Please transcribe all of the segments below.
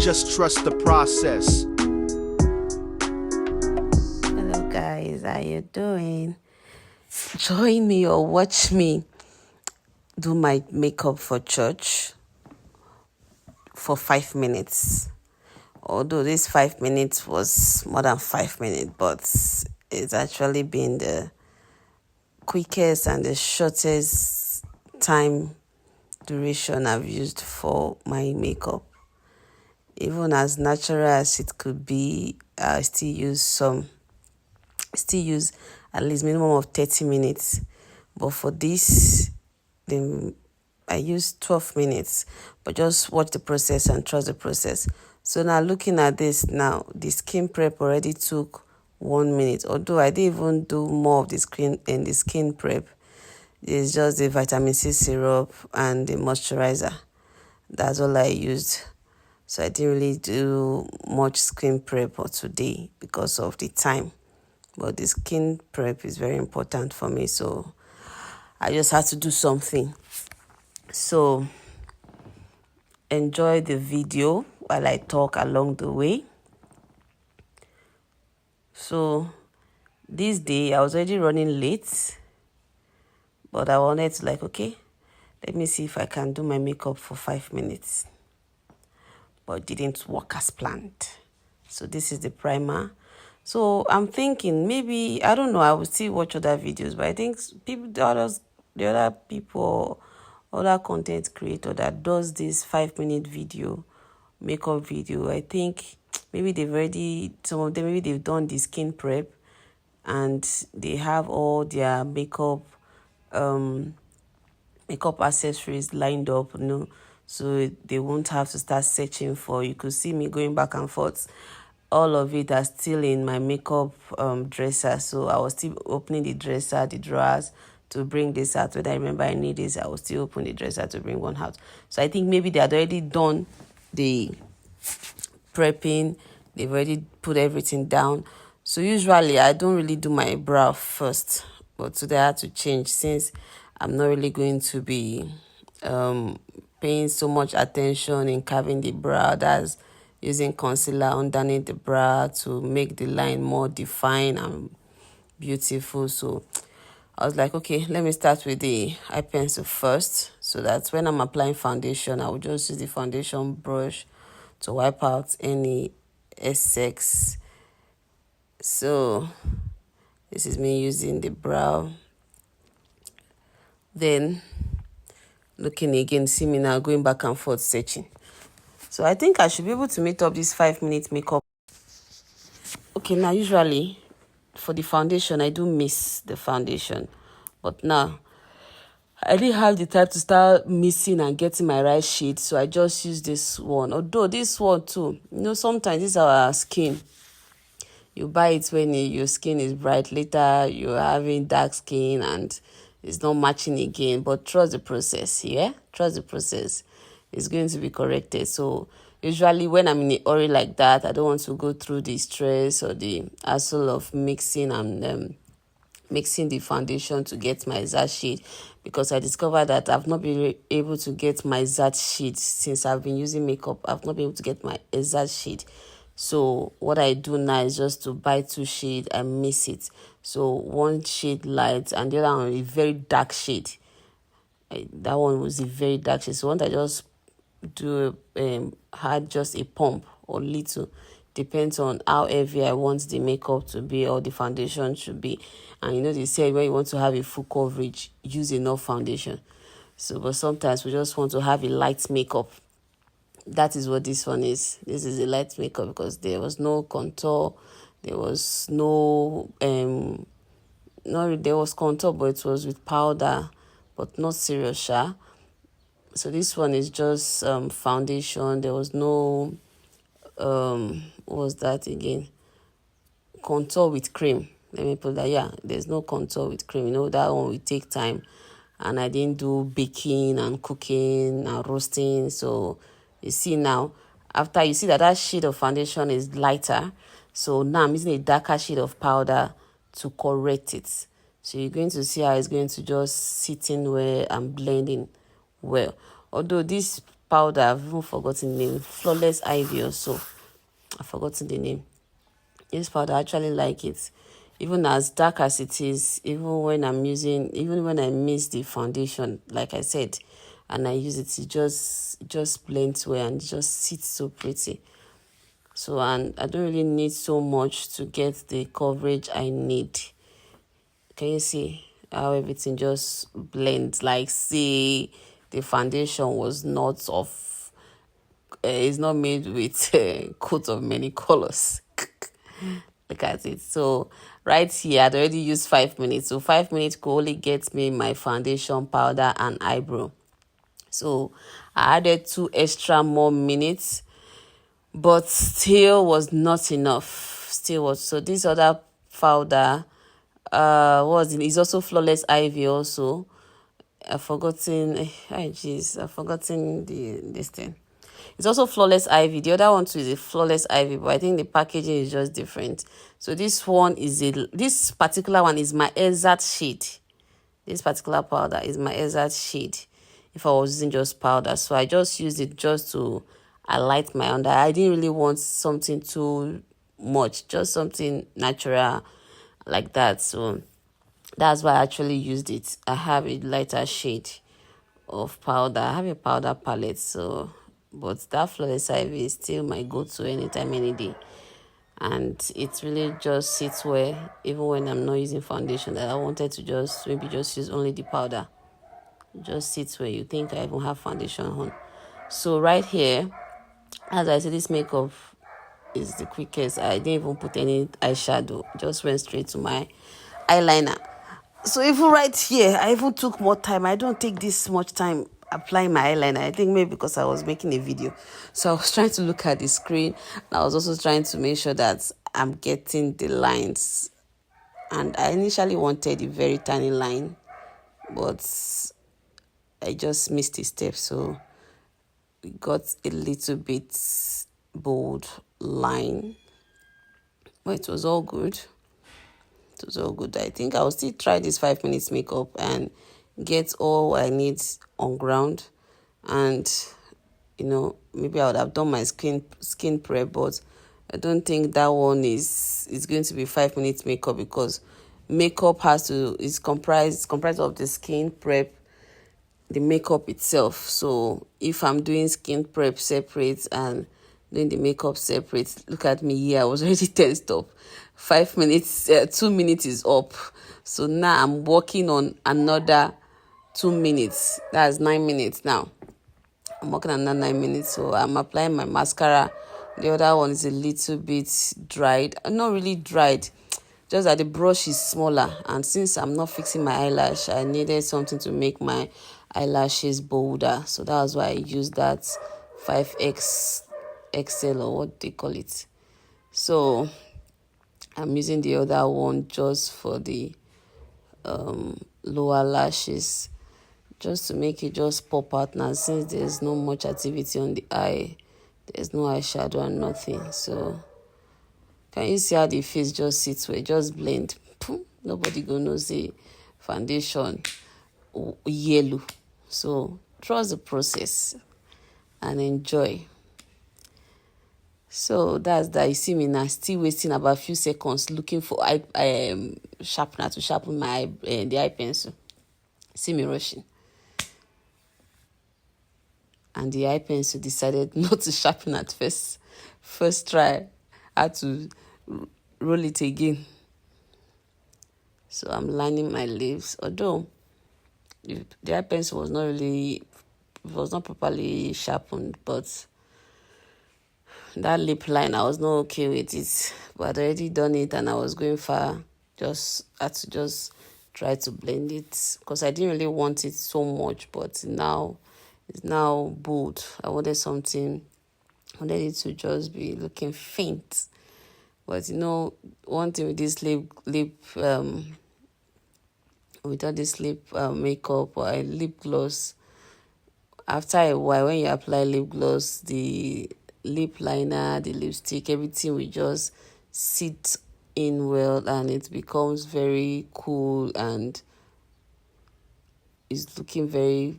just trust the process. Hello guys, how you doing? Join me or watch me do my makeup for church for 5 minutes. Although this 5 minutes was more than 5 minutes, but it's actually been the quickest and the shortest time duration I've used for my makeup. Even as natural as it could be, I still use at least minimum of 30 minutes. But for this, then I use 12 minutes. But just watch the process and trust the process. So now looking at this now, the skin prep already took 1 minute. Although I didn't even do more of the skin prep. It's just the vitamin C syrup and the moisturizer. That's all I used. So I didn't really do much skin prep for today because of the time. But the skin prep is very important for me, so I just had to do something. So enjoy the video while I talk along the way. So this day I was already running late, but I wanted to okay, let me see if I can do my makeup for 5 minutes. But it didn't work as planned. So this is the primer. So I'm thinking maybe, I don't know, I will still watch other videos, but I think the other people, other content creator that does this 5 minute makeup video, I think maybe some of them, maybe they've done the skin prep and they have all their makeup accessories lined up, so they won't have to start searching for. You could see me going back and forth. All of it are still in my makeup dresser, so I was still opening the dresser, the drawers to bring this out. When I remember I need this, I will still open the dresser to bring one out. So I think maybe they had already done the prepping, they've already put everything down. So usually I don't really do my brow first, but today I had to change since I'm not really going to be paying so much attention in carving the brow. That's using concealer underneath the brow to make the line more defined and beautiful. So I was like, okay, let me start with the eye pencil first, so that when I'm applying foundation, I will just use the foundation brush to wipe out any excess. So this is me using the brow. Then looking again, see me now going back and forth searching. So I think I should be able to meet up this 5 minute makeup. Okay, now usually for the foundation, I do miss the foundation. But now, I didn't have the time to start missing and getting my right shade. So I just use this one. Although this one too, sometimes this is our skin. You buy it when your skin is bright. Later, you're having dark skin and it's not matching again. But trust the process, yeah? Trust the process. It's going to be corrected. So usually when I'm in a hurry like that, I don't want to go through the stress or the hassle of mixing and mixing the foundation to get my exact shade, because I discovered that I've not been able to get my exact shade since I've been using makeup. I've not been able to get my exact shade. So what I do now is just to buy 2 shades and mix it. So one shade light and the other one a very dark shade. That one was a very dark shade. So once I just do had just a pump or little, depends on how heavy I want the makeup to be or the foundation should be. And they say when you want to have a full coverage, use enough foundation. So but sometimes we just want to have a light makeup. That is what this one is. This is a light makeup because there was no contour, there was no there was contour, but it was with powder, but not serious So this one is just foundation. There was no what was that again? Contour with cream. Let me put that. Yeah, there's no contour with cream. That one will take time. And I didn't do baking and cooking and roasting. So you see now, after you see that shade of foundation is lighter, so now I'm using a darker shade of powder to correct it. So you're going to see how it's going to just sit in well and blending well. Although this powder, I've even forgotten the name. Flawless Ivy or so. I've forgotten the name. This powder, I actually like it. Even as dark as it is, even when I miss the foundation, like I said, and I use it, it just blends well and just sits so pretty. So, and I don't really need so much to get the coverage I need. Can you see how everything just blends? Like, see, the foundation was not of, it's not made with a coat of many colors. Look at it. So right here, I'd already used 5 minutes. So 5 minutes could only get me my foundation, powder, and eyebrow. So I added 2 extra more minutes, but still was not enough. Still was. So this other powder, is also Flawless Ivy also. I've forgotten, I've forgotten this thing. It's also Flawless Ivy. The other one too is a Flawless Ivy, but I think the packaging is just different. So this particular one is my exact shade. This particular powder is my exact shade if I was using just powder. So I just used it just to highlight my under. I didn't really want something too much, just something natural like that. So that's why I actually used it. I have a lighter shade of powder. I have a powder palette, so but that Flawless Ivy is still my go-to anytime, any day. And it really just sits well, even when I'm not using foundation, that I wanted to just use only the powder. It just sits where you think I even have foundation on. So right here, as I said, this makeup is the quickest. I didn't even put any eyeshadow, just went straight to my eyeliner. So even right here, I even took more time. I don't take this much time applying my eyeliner. I think maybe because I was making a video. So I was trying to look at the screen. And I was also trying to make sure that I'm getting the lines. And I initially wanted a very tiny line, but I just missed a step. So we got a little bit bold line. But it was all good. It was all good. I think I'll still try this 5 minutes makeup and get all I need on ground. And maybe I would have done my skin prep, but I don't think that one is going to be 5 minutes makeup, because makeup is comprised of the skin prep, the makeup itself. So if I'm doing skin prep separate and doing the makeup separate, look at me here, I was already tensed up. 5 minutes, 2 minutes is up. So now I'm working on another 2 minutes. That's 9 minutes now. I'm working on another 9 minutes. So I'm applying my mascara. The other one is a little bit dried. Not really dried, just that the brush is smaller. And since I'm not fixing my eyelash, I needed something to make my eyelashes bolder. So that was why I used that 5X XL, or what they call it. So I'm using the other one just for the lower lashes, just to make it just pop out now, since there's no much activity on the eye. There's no eyeshadow and nothing. So can you see how the face just sits where it just blend? Nobody gonna see foundation yellow. So trust the process and enjoy. So that's that. You see me now still wasting about a few seconds looking for sharpener to sharpen my the eye pencil. See me rushing. And the eye pencil decided not to sharpen at first. First try, I had to roll it again. So I'm lining my lips. Although the eye pencil was not properly sharpened, but that lip line, I was not okay with it. But I'd already done it and I was going far. Had to try to blend it, because I didn't really want it so much, but it's now bold. I wanted it to just be looking faint. But one thing with this makeup or lip gloss, after a while, when you apply lip gloss, the lip liner, the lipstick, everything will just sit in well, and it becomes very cool and it's looking very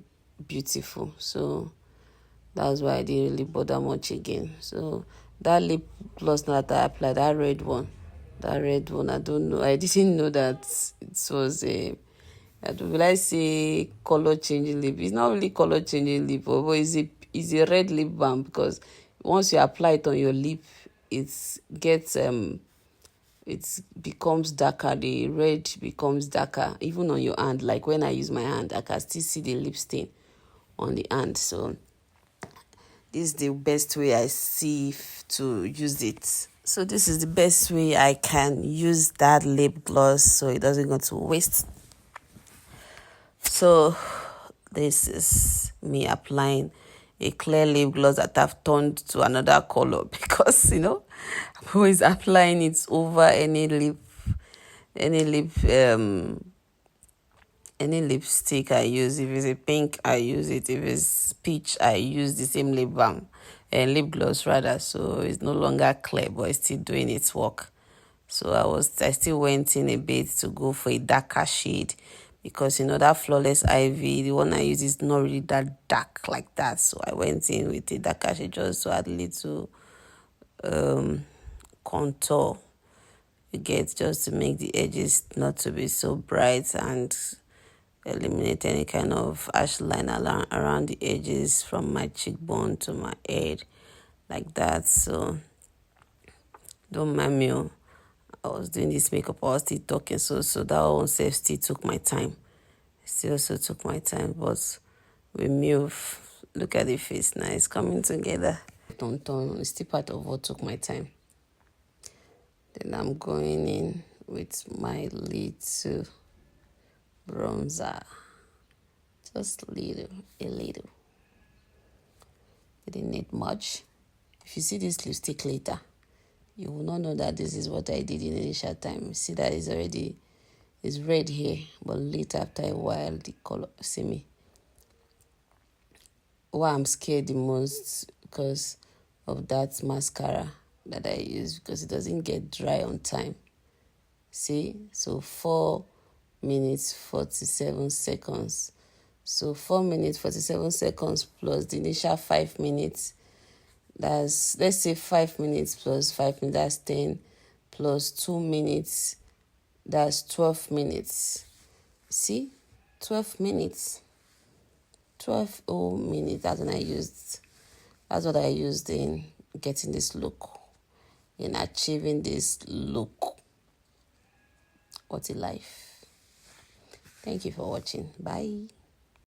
beautiful. So That's why I didn't really bother much again. So that lip gloss that I applied, that red one, I don't know. I didn't know that it was a, will I say color changing lip? It's not really color changing lip, but it's a red lip balm, because once you apply it on your lip, it gets it becomes darker. The red becomes darker, even on your hand. Like when I use my hand, I can still see the lip stain on the hand. So this is the best way I see to use it. So this is the best way I can use that lip gloss so it doesn't go to waste. So this is me applying a clear lip gloss that I've turned to another color, because I'm always applying it over any lipstick I use. If it's a pink, I use it. If it's peach, I use the same lip balm and lip gloss rather. So it's no longer clear, but it's still doing its work. So I still went in a bit to go for a darker shade, because that Flawless Ivy, the one I use, is not really that dark like that. So I went in with a darker shade just to add a little contour. You get, just to make the edges not to be so bright and eliminate any kind of harsh line around the edges from my cheekbone to my head, like that. So don't mind me. I was doing this makeup, I was still talking, so that one self still took my time. Still also took my time, but with move, look at the face now, it's coming together. It's still part of what took my time. Then I'm going in with my little bronzer, just a little. Didn't need much. If you see this lipstick later, you will not know that this is what I did in initial time. See that it's red here, but later, after a while, the color, see me. Why I'm scared the most, because of that mascara that I use, because it doesn't get dry on time. See, so 4 minutes 47 seconds. So 4 minutes 47 seconds plus the initial 5 minutes. That's, let's say 5 minutes plus 5 minutes, that's 10, plus 2 minutes, that's 12 minutes. See, 12 minutes. 12 whole minutes. That's what I used in getting this look, in achieving this look. What a life. Thank you for watching. Bye.